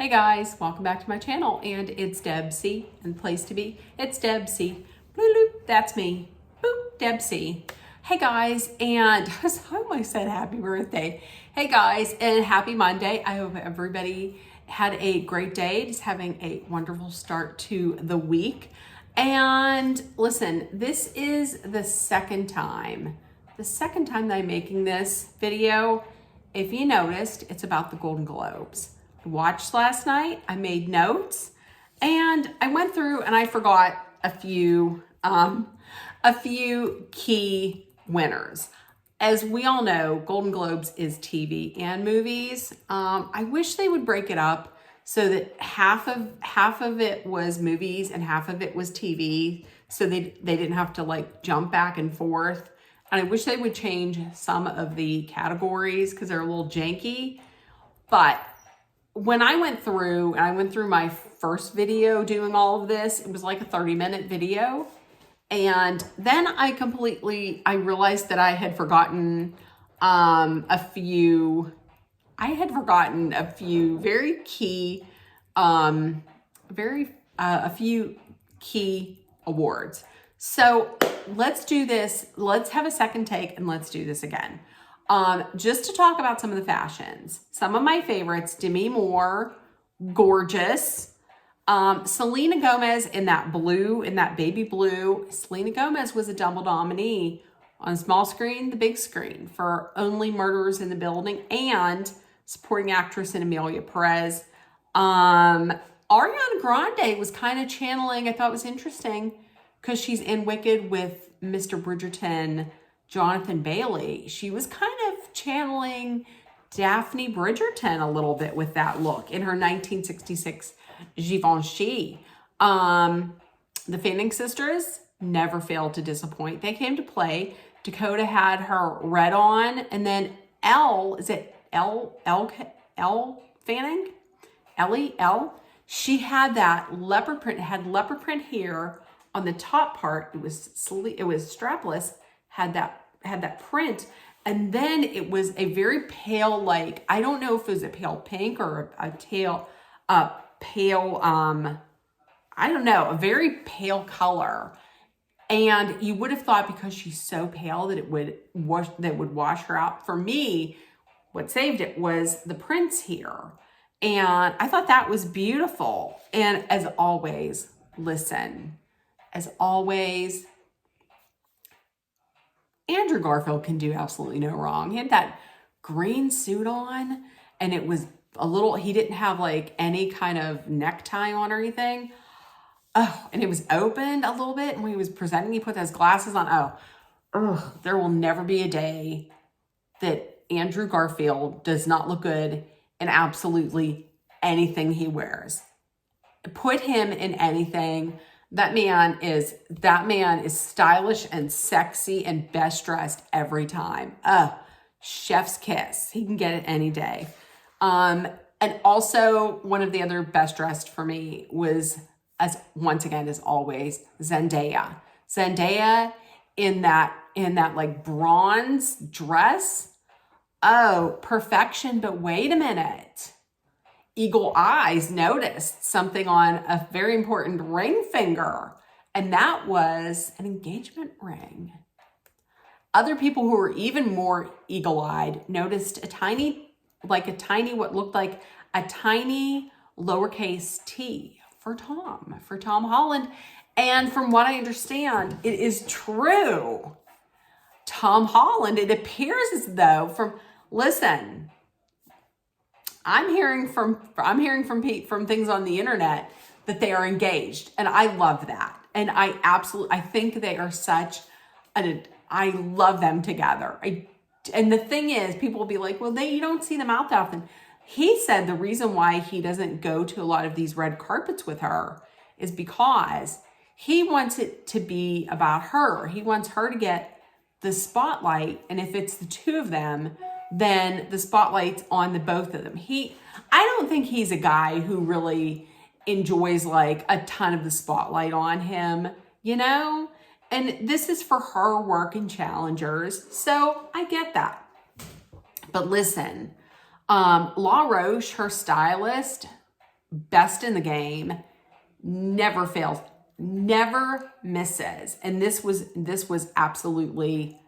Hey guys, welcome back to my channel, and it's Debsy, and the place to be, it's Debsy. Bloop, bloop, that's me. Boop, Debsy. Hey guys, and I almost said happy birthday. Hey guys, and happy Monday. I hope everybody had a great day, just having a wonderful start to the week. And listen, this is the second time that I'm making this video. If you noticed, it's about the Golden Globes. I watched last night, I made notes, and I went through and I forgot a few key winners. As we all know, Golden Globes is TV and movies. I wish they would break it up so that half of it was movies and half of it was TV, so they didn't have to like jump back and forth. And I wish they would change some of the categories because they're a little janky. But when I went through my first video doing all of this, it was like a 30-minute video. And then I realized that I had forgotten a few very key, a few key awards. So let's do this. Let's have a second take and let's do this again. Just to talk about some of the fashions. Some of my favorites: Demi Moore, gorgeous. Selena Gomez in that blue, in that baby blue. Selena Gomez was a double nominee on small screen, the big screen, for Only Murders in the Building and supporting actress in Emilia Perez. Ariana Grande was kind of channeling, I thought was interesting, because she's in Wicked with Mr. Bridgerton, Jonathan Bailey. She was kind of channeling Daphne Bridgerton a little bit with that look in her 1966 Givenchy. The Fanning sisters never failed to disappoint. They came to play. Dakota had her red on, and then Elle Fanning? L? She had that leopard print, leopard print here on the top part. It was strapless, had that print, and then it was a very pale, like, I don't know if it was a pale pink or a very pale color. And you would have thought because she's so pale that it would wash her out. For me, what saved it was the prints here. And I thought that was beautiful. And as always, Andrew Garfield can do absolutely no wrong. He had that green suit on, and it was he didn't have like any kind of necktie on or anything. Oh, and it was opened a little bit. And when he was presenting, he put those glasses on. There will never be a day that Andrew Garfield does not look good in absolutely anything he wears. Put him in anything. That man is stylish and sexy and best dressed every time. Chef's kiss. He can get it any day. And also one of the other best dressed for me was, as always, Zendaya. Zendaya in that like bronze dress. Oh, perfection. But wait a minute. Eagle Eyes noticed something on a very important ring finger, and that was an engagement ring. Other people who were even more eagle-eyed noticed what looked like a tiny lowercase t for Tom Holland. And from what I understand, it is true. Tom Holland, it appears as though I'm hearing from things on the internet that they are engaged, and I love that. And I think they are I love them together. And the thing is, people will be like, well, you don't see them out that often. He said the reason why he doesn't go to a lot of these red carpets with her is because he wants it to be about her. He wants her to get the spotlight, and if it's the two of them, then the spotlight's on the both of them. I don't think he's a guy who really enjoys like a ton of the spotlight on him, And this is for her work in Challengers, so I get that. But listen, La Roche, her stylist, best in the game, never fails, never misses. And this was absolutely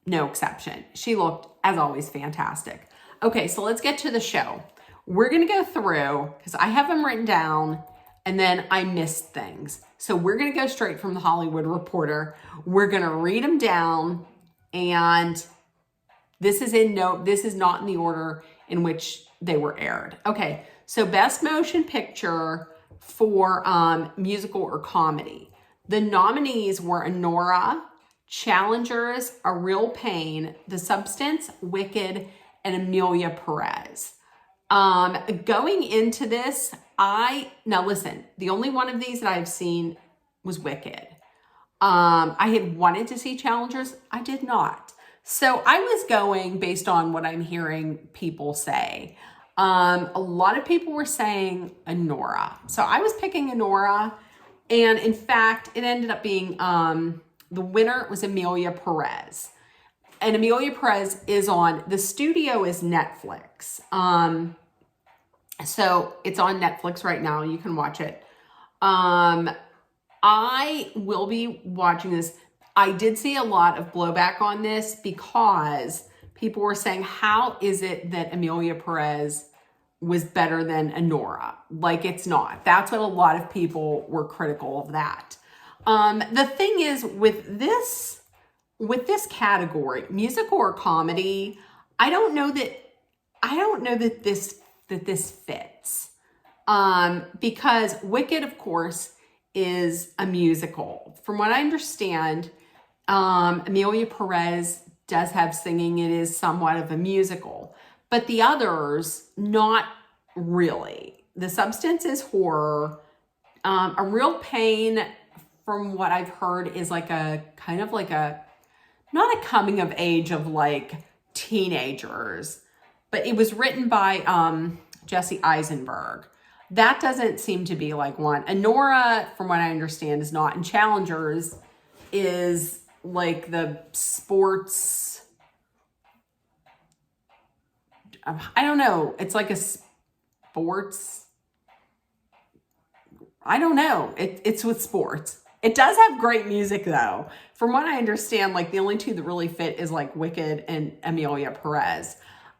no exception. She looked, as always, fantastic. Okay, so let's get to the show. We're going to go through, because I have them written down, and then I missed things. So we're going to go straight from the Hollywood Reporter. We're going to read them down, and this is not in the order in which they were aired. Okay, so Best Motion Picture for musical or comedy. The nominees were Anora, Challengers, A Real Pain, The Substance, Wicked, and Amelia Perez. Going into this, now listen, the only one of these that I've seen was Wicked. I had wanted to see Challengers. I did not. So I was going based on what I'm hearing people say. A lot of people were saying Anora. So I was picking Anora. And in fact, it ended up being, the winner was Amelia Perez. And Amelia Perez is on, the studio is Netflix. So it's on Netflix right now. You can watch it. I will be watching this. I did see a lot of blowback on this because people were saying, how is it that Amelia Perez was better than Anora? Like, it's not. That's what a lot of people were critical of that. The thing is with this category, musical or comedy, I don't know that this fits. Because Wicked, of course, is a musical. From what I understand, Amelia Perez does have singing. It is somewhat of a musical, but the others, not really. The Substance is horror. A Real Pain, from what I've heard, is like a kind of like a, not a coming of age of like teenagers, but it was written by Jesse Eisenberg. That doesn't seem to be like one. Anora, from what I understand, is not. And Challengers is like the sports, I don't know. It's like a sports, I don't know. It's with sports. It does have great music though. From what I understand, like the only two that really fit is like Wicked and Amelia Perez.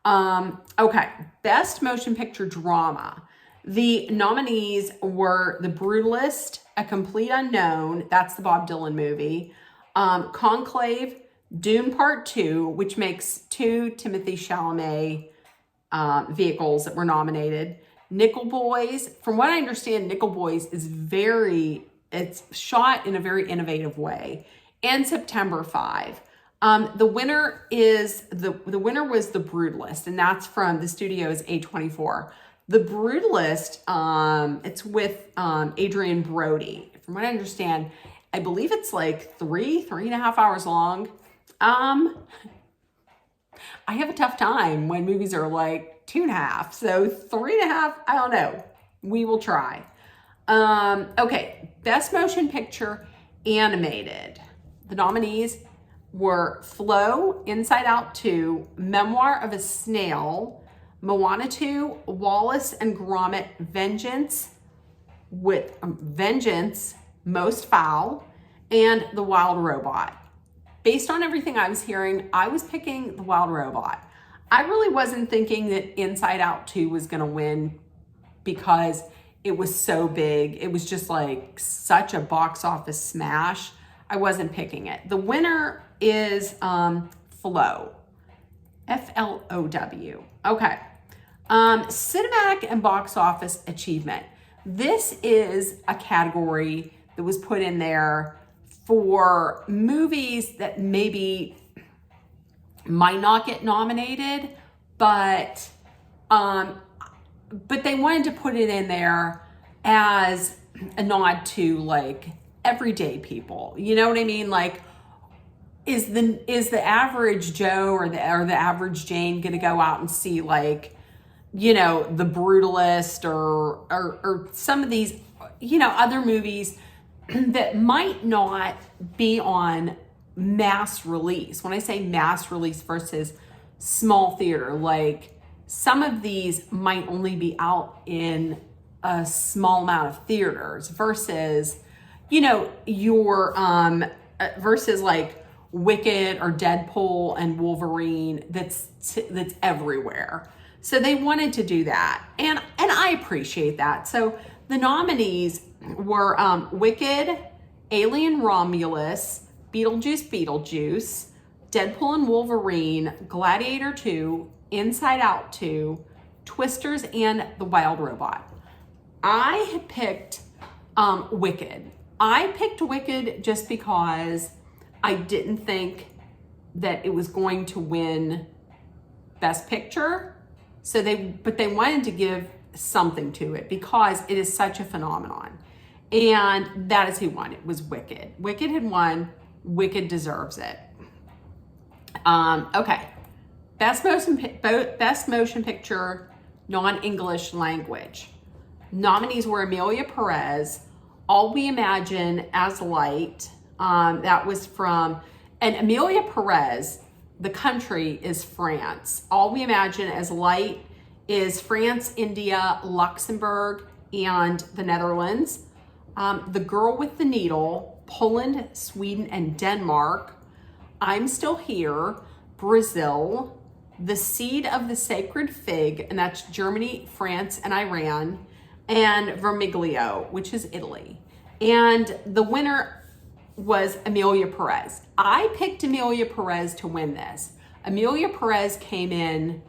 Okay, Best Motion Picture Drama. The nominees were The Brutalist, A Complete Unknown, that's the Bob Dylan movie, Conclave, Dune Part 2, which makes 2 Timothée Chalamet vehicles that were nominated, Nickel Boys. From what I understand, Nickel Boys is it's shot in a very innovative way, and September 5. The winner was The Brutalist, and that's from the studio's A24. The Brutalist, it's with Adrian Brody. From what I understand, I believe it's like 3.5 hours long. I have a tough time when movies are like 2.5. So 3.5, I don't know. We will try. Okay, Best Motion Picture Animated. The nominees were Flow, Inside Out 2, Memoir of a Snail, Moana 2, Wallace and Gromit: Vengeance, Most Foul, and The Wild Robot. Based on everything I was hearing, I was picking The Wild Robot. I really wasn't thinking that Inside Out 2 was going to win because it was so big. It was just like such a box office smash. I wasn't picking it. The winner is Flow. Flow. Okay. Cinematic and box office achievement. This is a category that was put in there for movies that maybe might not get nominated, but they wanted to put it in there as a nod to like everyday people. You know what I mean? Like, is the average Joe or the average Jane going to go out and see like, you know, The Brutalist or some of these, you know, other movies that might not be on mass release? When I say mass release versus small theater, like some of these might only be out in a small amount of theaters versus, your versus like Wicked or Deadpool and Wolverine that's everywhere. So they wanted to do that, and I appreciate that. So the nominees were Wicked, Alien Romulus, Beetlejuice, Deadpool and Wolverine, Gladiator 2, Inside Out 2, Twisters, and The Wild Robot. I had picked Wicked. I picked Wicked just because I didn't think that it was going to win Best Picture. But they wanted to give something to it because it is such a phenomenon. And that is who won. It was Wicked. Wicked had won. Wicked deserves it. Okay. Best motion picture, non-English language. Nominees were Amelia Perez, All We Imagine as Light. That was from, and Amelia Perez, the country is France. All We Imagine as Light is France, India, Luxembourg, and the Netherlands. The Girl with the Needle, Poland, Sweden, and Denmark. I'm Still Here, Brazil. The Seed of the Sacred Fig, and that's Germany, France, and Iran. And Vermiglio, which is Italy. And the winner was Amelia Perez. I picked Amelia Perez to win this. Amelia Perez came in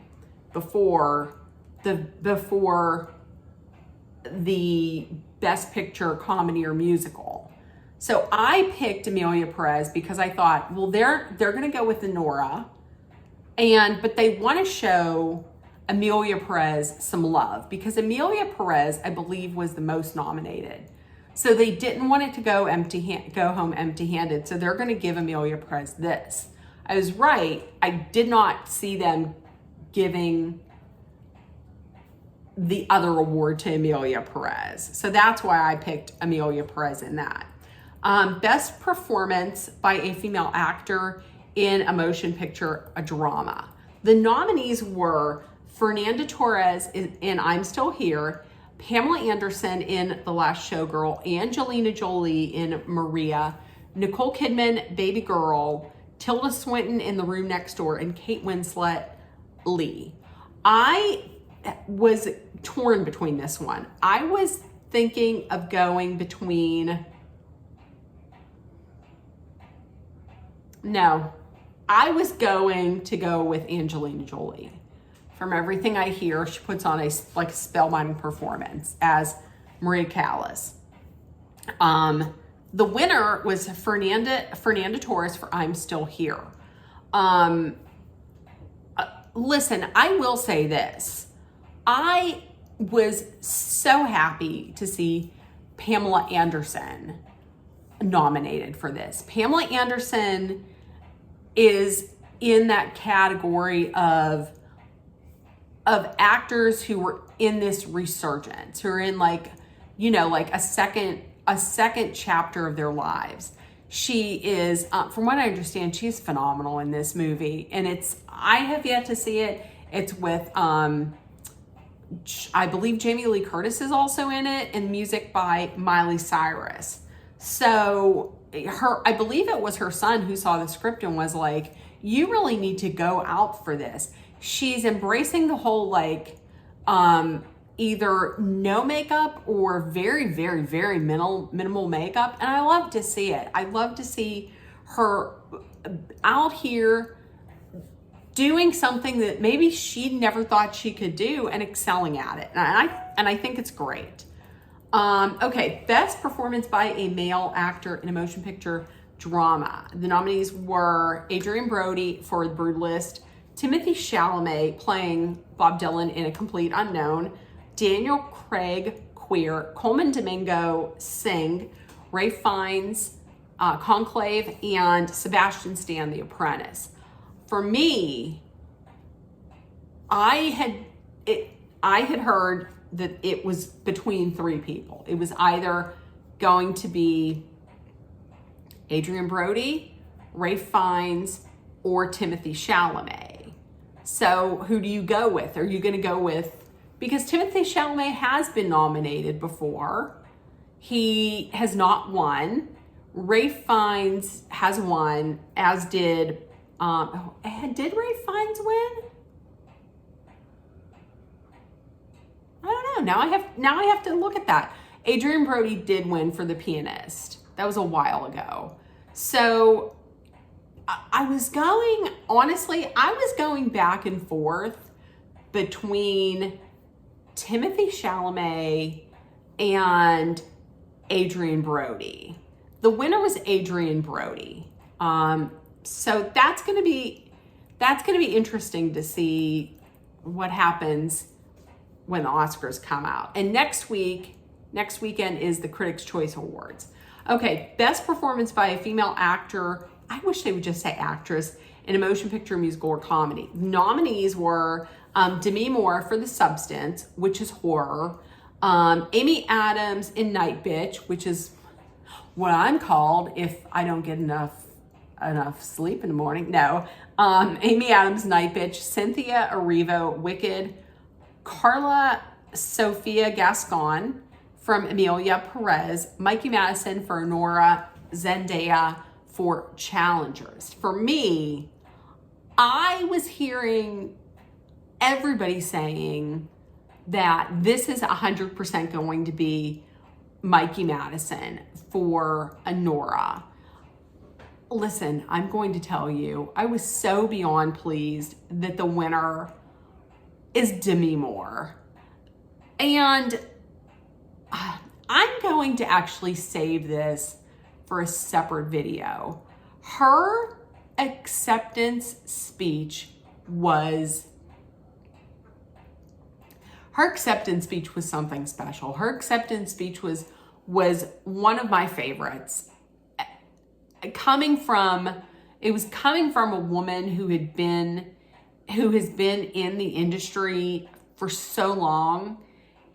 before the Best Picture comedy or musical. So I picked Amelia Perez because I thought, well, they're going to go with the Nora, but they want to show Amelia Perez some love because Amelia Perez, I believe, was the most nominated. So they didn't want it to go home empty-handed. So they're going to give Amelia Perez this. I was right. I did not see them giving the other award to Amelia Perez. So that's why I picked Amelia Perez in that. Best performance by a female actor in a motion picture, a drama. The nominees were Fernanda Torres in I'm Still Here, Pamela Anderson in The Last Showgirl, Angelina Jolie in Maria, Nicole Kidman, Baby Girl, Tilda Swinton in The Room Next Door, and Kate Winslet, Lee. I was torn between this one. I was thinking of going between... No, I was going to go with Angelina Jolie. From everything I hear, she puts on a spellbinding performance as Maria Callas. The winner was Fernanda Torres for I'm Still Here. Listen, I will say this. I was so happy to see Pamela Anderson nominated for this. Pamela Anderson is in that category of actors who were in this resurgence, who are in a second chapter of their lives. She is, from what I understand, she's phenomenal in this movie, and I have yet to see it. It's with, I believe Jamie Lee Curtis is also in it, and music by Miley Cyrus. So I believe it was her son who saw the script and was like, you really need to go out for this. She's embracing the whole either no makeup or very, very, very minimal makeup. And I love to see it. I love to see her out here doing something that maybe she never thought she could do and excelling at it. And I think it's great. Okay, best performance by a male actor in a motion picture drama. The nominees were Adrian Brody for The Brutalist, Timothy Chalamet playing Bob Dylan in A Complete Unknown, Daniel Craig Queer, Coleman Domingo Sing, Ralph Fiennes Conclave, and Sebastian Stan The Apprentice. For me, I had heard that it was between three people. It was either going to be Adrian Brody, Ralph Fiennes, or Timothy Chalamet. So who do you go with? Are you going to go with, because Timothée Chalamet has been nominated before. He has not won. Ralph Fiennes has won, as did Ralph Fiennes win? I don't know. Now I have to look at that. Adrian Brody did win for The Pianist. That was a while ago. So I was going back and forth between Timothée Chalamet and Adrian Brody. The winner was Adrian Brody. So that's going to be interesting to see what happens when the Oscars come out. And next weekend is the Critics' Choice Awards. Okay, best performance by a female actor. I wish they would just say actress in a motion picture, musical, or comedy. Nominees were Demi Moore for The Substance, which is horror. Amy Adams in Night Bitch, which is what I'm called if I don't get enough sleep in the morning. No. Amy Adams, Night Bitch. Cynthia Erivo, Wicked. Carla Sophia Gascon from Emilia Perez. Mikey Madison for Nora. Zendaya for Challengers. For me, I was hearing everybody saying that this is 100% going to be Mikey Madison for Nora. Listen, I'm going to tell you, I was so beyond pleased that the winner is Demi Moore. And I'm going to actually save this for a separate video. Her acceptance speech was something special. Her acceptance speech was one of my favorites. Coming from a woman who has been in the industry for so long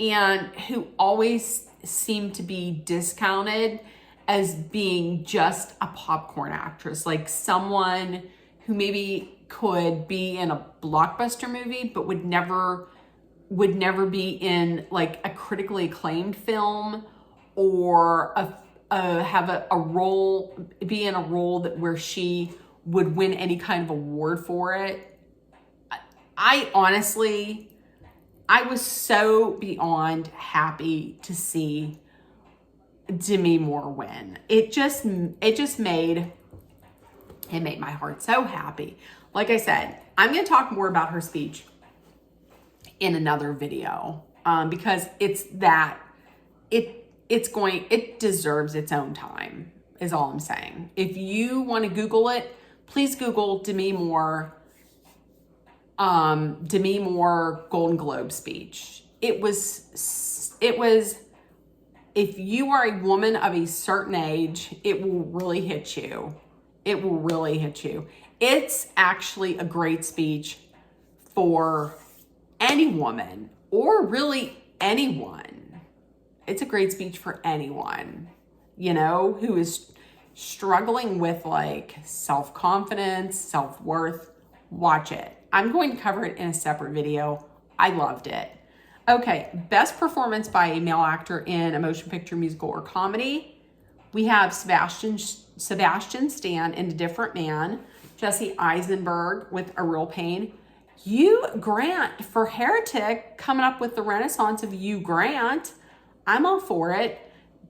and who always seemed to be discounted as being just a popcorn actress, like someone who maybe could be in a blockbuster movie but would never be in like a critically acclaimed film or be in a role where she would win any kind of award for it. I was so beyond happy to see Demi Moore win. It made my heart so happy. Like I said, I'm going to talk more about her speech in another video because it deserves its own time, is all I'm saying. If you want to Google it, please Google Demi Moore Golden Globe speech. It was, if you are a woman of a certain age, it will really hit you. It will really hit you. It's actually a great speech for any woman or really anyone. It's a great speech for anyone, who is struggling with like self-confidence, self-worth. Watch it. I'm going to cover it in a separate video. I loved it. Okay, best performance by a male actor in a motion picture, musical, or comedy. We have Sebastian Stan in A Different Man, Jesse Eisenberg with A Real Pain, Hugh Grant for Heretic, coming up with the renaissance of Hugh Grant. I'm all for it.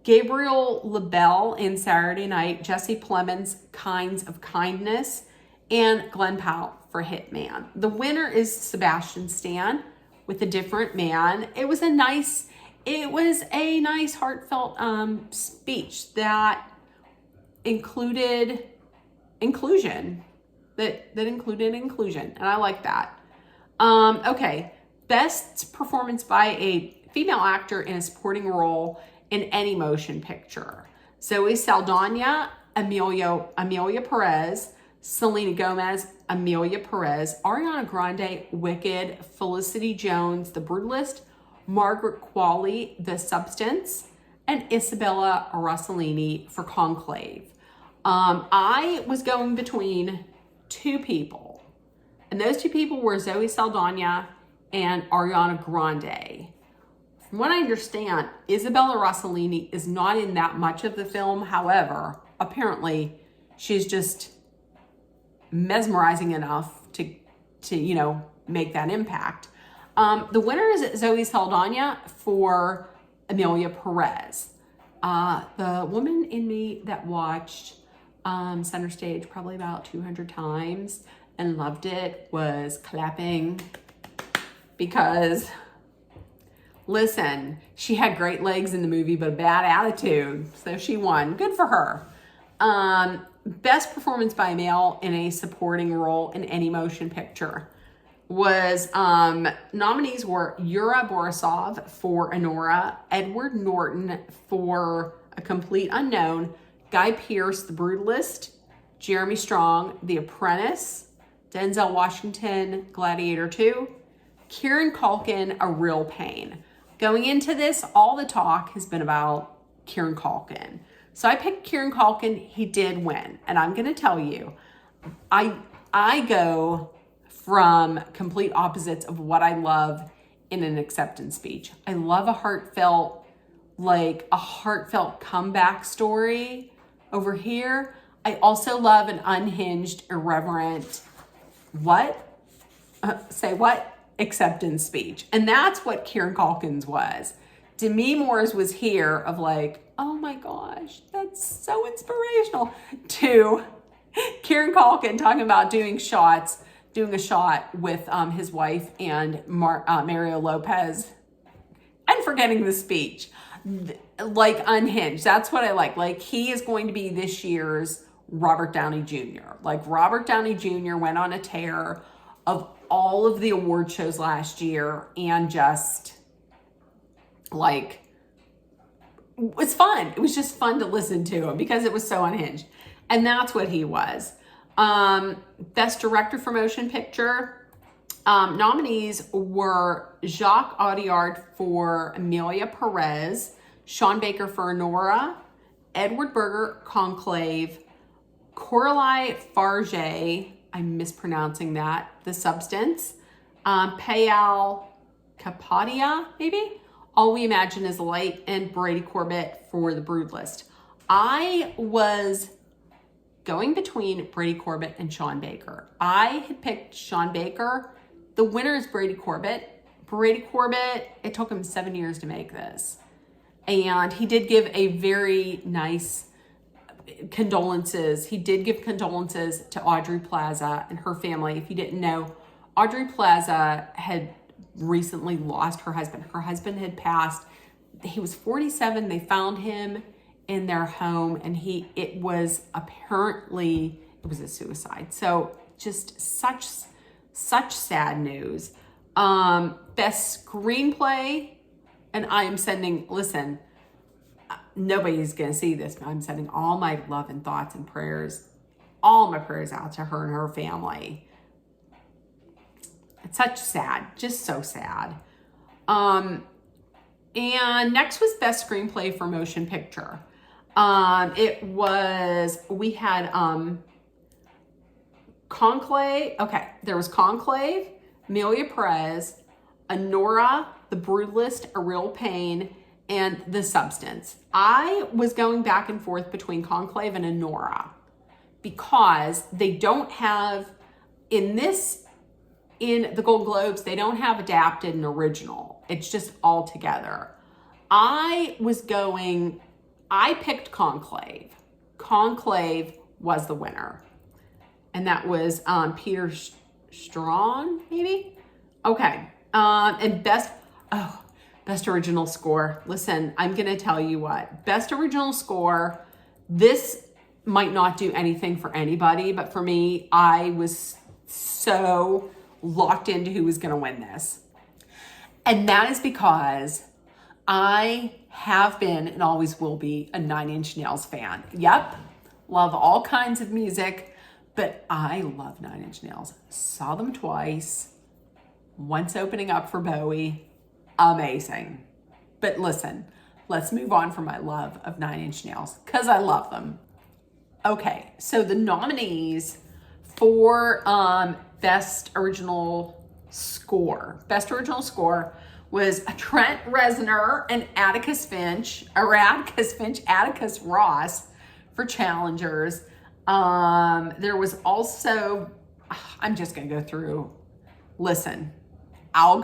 Gabriel LaBelle in Saturday Night, Jesse Plemons, Kinds of Kindness, and Glenn Powell for Hitman. The winner is Sebastian Stan with A Different Man. It was a nice heartfelt speech that included inclusion. That included inclusion, and I like that. Okay, best performance by a female actor in a supporting role in any motion picture. Zoe Saldana, Amelia Perez, Selena Gomez, Amelia Perez, Ariana Grande, Wicked, Felicity Jones, The Brutalist, Margaret Qualley, The Substance, and Isabella Rossellini for Conclave. I was going between two people, And those two people were Zoe Saldana and Ariana Grande. From what I understand, Isabella Rossellini is not in that much of the film. However, apparently she's just mesmerizing enough to make that impact. The winner is Zoe Saldana for Emilia Perez. The woman in me that watched Center Stage probably about 200 times and loved it was clapping because, listen, she had great legs in the movie, but a bad attitude. So she won. Good for her. Best performance by a male in a supporting role in any motion picture was nominees were Yura Borisov for Anora, Edward Norton for A Complete Unknown, Guy Pearce, The Brutalist, Jeremy Strong, The Apprentice, Denzel Washington, Gladiator 2, Kieran Culkin, A Real Pain. Going into this, all the talk has been about Kieran Culkin. So I picked Kieran Culkin. He did win. And I'm going to tell you, I go from complete opposites of what I love in an acceptance speech. I love a heartfelt comeback story over here. I also love an unhinged, irreverent, acceptance speech. And that's what Kieran Culkin's was. Demi Moore's was here of like, oh my gosh, that's so inspirational, to Kieran Culkin talking about doing a shot with his wife and Mario Lopez and forgetting the speech. Like unhinged. That's what I like. Like he is going to be this year's Robert Downey Jr. Like Robert Downey Jr. went on a tear of all of the award shows last year and just like, it's fun. It was just fun to listen to him because it was so unhinged. And that's what he was. Best director for motion picture. Nominees were Jacques Audiard for Emilia Perez, Sean Baker for Anora, Edward Berger, Conclave, Coralie Farge, I'm mispronouncing that, The Substance, Payal Kapadia, maybe, All We Imagine Is Light, and Brady Corbett for The Brutalist. I was going between Brady Corbett and Sean Baker. I had picked Sean Baker. The winner is Brady Corbett. Brady Corbett, it took him 7 years to make this. And he did give a very nice condolences. He did give condolences to Audrey Plaza and her family. If you didn't know, Audrey Plaza had recently lost her husband. Her husband had passed. He was 47. They found him in their home and it was a suicide. So just such sad news. Best screenplay, and I am sending, listen, nobody's going to see this, but I'm sending all my love and thoughts and prayers, all my prayers out to her and her family. It's such sad, just so sad. And next was best screenplay for motion picture. We had Conclave. Okay, there was Conclave, Emilia Perez, Anora, The Brutalist, A Real Pain, and The Substance. I was going back and forth between Conclave and Anora because they don't have, in the Golden Globes, they don't have adapted and original. It's just all together. I picked Conclave. Conclave was the winner. And that was Peter Strawn, maybe? Okay. And best original score. Listen, I'm going to tell you what. Best original score, this might not do anything for anybody, but for me, I was so locked into who was going to win this. And that is because I have been and always will be a Nine Inch Nails fan. Yep, love all kinds of music, but I love Nine Inch Nails. Saw them twice, once opening up for Bowie. Amazing. But listen, let's move on from my love of Nine Inch Nails because I love them. Okay, so the nominees for Best Original Score. Best Original Score was Trent Reznor and Atticus Ross for Challengers. There was also, I'm just going to go through. Listen, I'll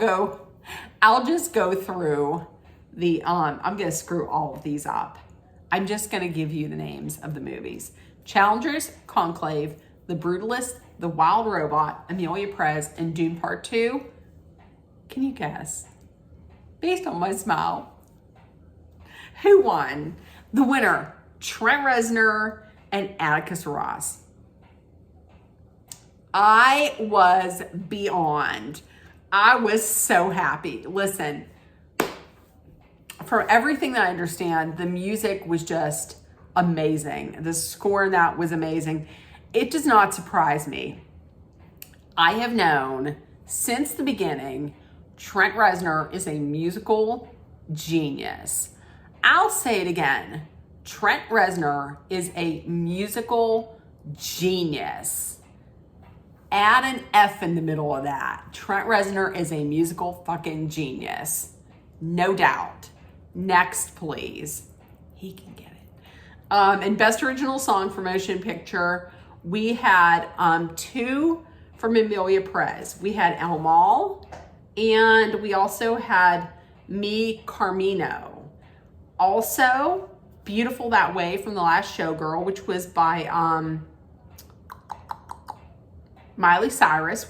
just go through I'm going to screw all of these up. I'm just going to give you the names of the movies. Challengers, Conclave, The Brutalist, The Wild Robot, Amelia Perez, and Dune Part 2. Can you guess? Based on my smile, who won? The winner, Trent Reznor and Atticus Ross. I was beyond. I was so happy. Listen, from everything that I understand, the music was just amazing. The score in that was amazing. It does not surprise me. I have known since the beginning, Trent Reznor is a musical genius. I'll say it again. Trent Reznor is a musical genius. Add an F in the middle of that. Trent Reznor is a musical fucking genius. No doubt. Next, please. He can get it. And Best Original Song for Motion Picture, we had 2 from Amelia Perez. We had El Mal, and we also had Mi Camino. Also, Beautiful That Way from The Last Showgirl, which was by Miley Cyrus,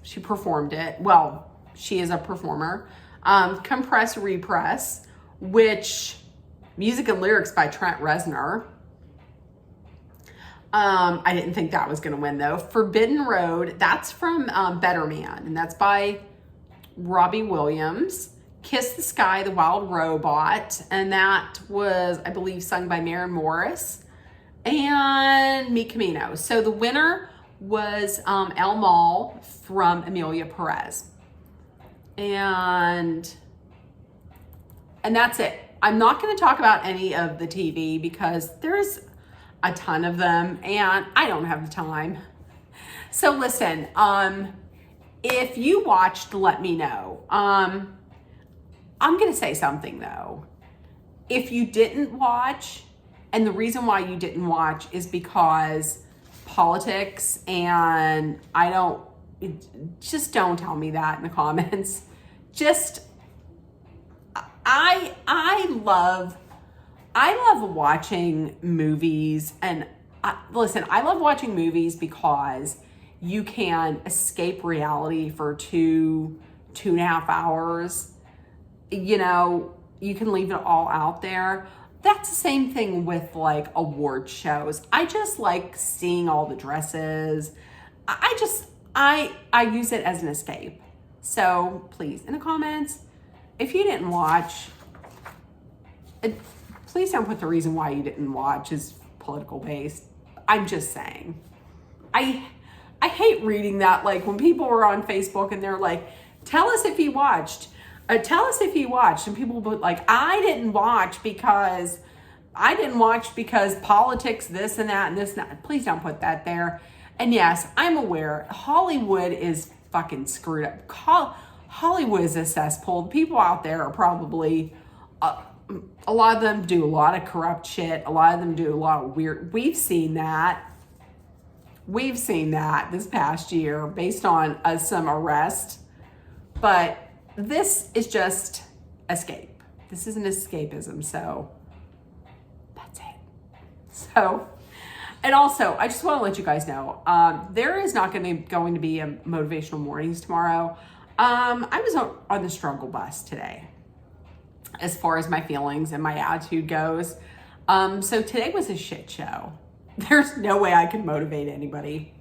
she performed it. Well, she is a performer. Compress Repress, which music and lyrics by Trent Reznor. I didn't think that was going to win though. Forbidden Road, that's from Better Man, and that's by Robbie Williams. Kiss the Sky, The Wild Robot, and that was, I believe, sung by Maren Morris. And Mi Camino. So the winner was El Mal from Amelia Perez. And that's it. I'm not going to talk about any of the TV because there's a ton of them and I don't have the time. So listen, if you watched, let me know. I'm going to say something though. If you didn't watch, and the reason why you didn't watch is because politics, and just don't tell me that in the comments. I love watching movies, and listen, I love watching movies because you can escape reality for 2.5 hours. You know, you can leave it all out there. That's the same thing with like award shows. I just like seeing all the dresses. I use it as an escape. So please, in the comments, if you didn't watch, please don't put the reason why you didn't watch is political based. I'm just saying. I hate reading that, like when people are on Facebook and they're like, tell us if you watched. Tell us if you watched. And people put like, I didn't watch because politics, this and that and this and that. Please don't put that there. And yes, I'm aware Hollywood is fucking screwed up. Hollywood is a cesspool. The people out there are probably, a lot of them do a lot of corrupt shit. A lot of them do a lot of weird. We've seen that this past year based on some arrest. But this is just escape. This is an escapism. So that's it. So, and also, I just want to let you guys know, there is not going to be a motivational mornings tomorrow. I was on the struggle bus today, as far as my feelings and my attitude goes. So today was a shit show. There's no way I could motivate anybody.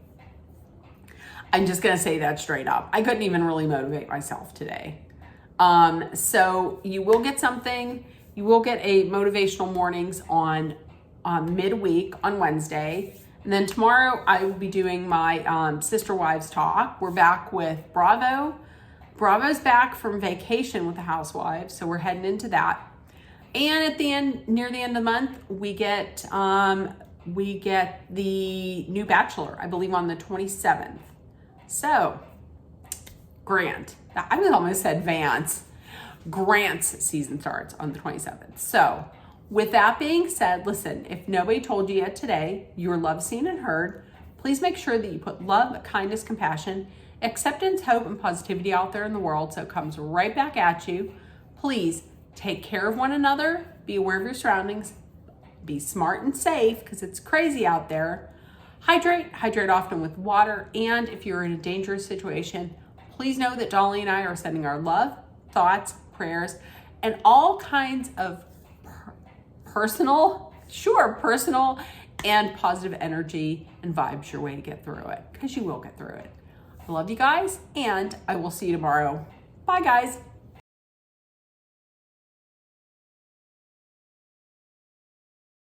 I'm just going to say that straight up. I couldn't even really motivate myself today. So you will get something. You will get a motivational mornings on midweek on Wednesday. And then tomorrow I will be doing my Sister Wives Talk. We're back with Bravo. Bravo's back from vacation with the housewives, so we're heading into that. And at the end, near the end of the month, we get we get the new Bachelor, I believe on the 27th. So, Grant, I almost said Vance. Grant's season starts on the 27th. So, with that being said, listen, if nobody told you yet today, you're loved, seen, and heard, please make sure that you put love, kindness, compassion, acceptance, hope, and positivity out there in the world so it comes right back at you. Please take care of one another, be aware of your surroundings, be smart and safe because it's crazy out there. Hydrate often with water, and if you're in a dangerous situation, please know that Dolly and I are sending our love, thoughts, prayers, and all kinds of personal and positive energy and vibes your way to get through it, because you will get through it. I love you guys, and I will see you tomorrow. Bye, guys.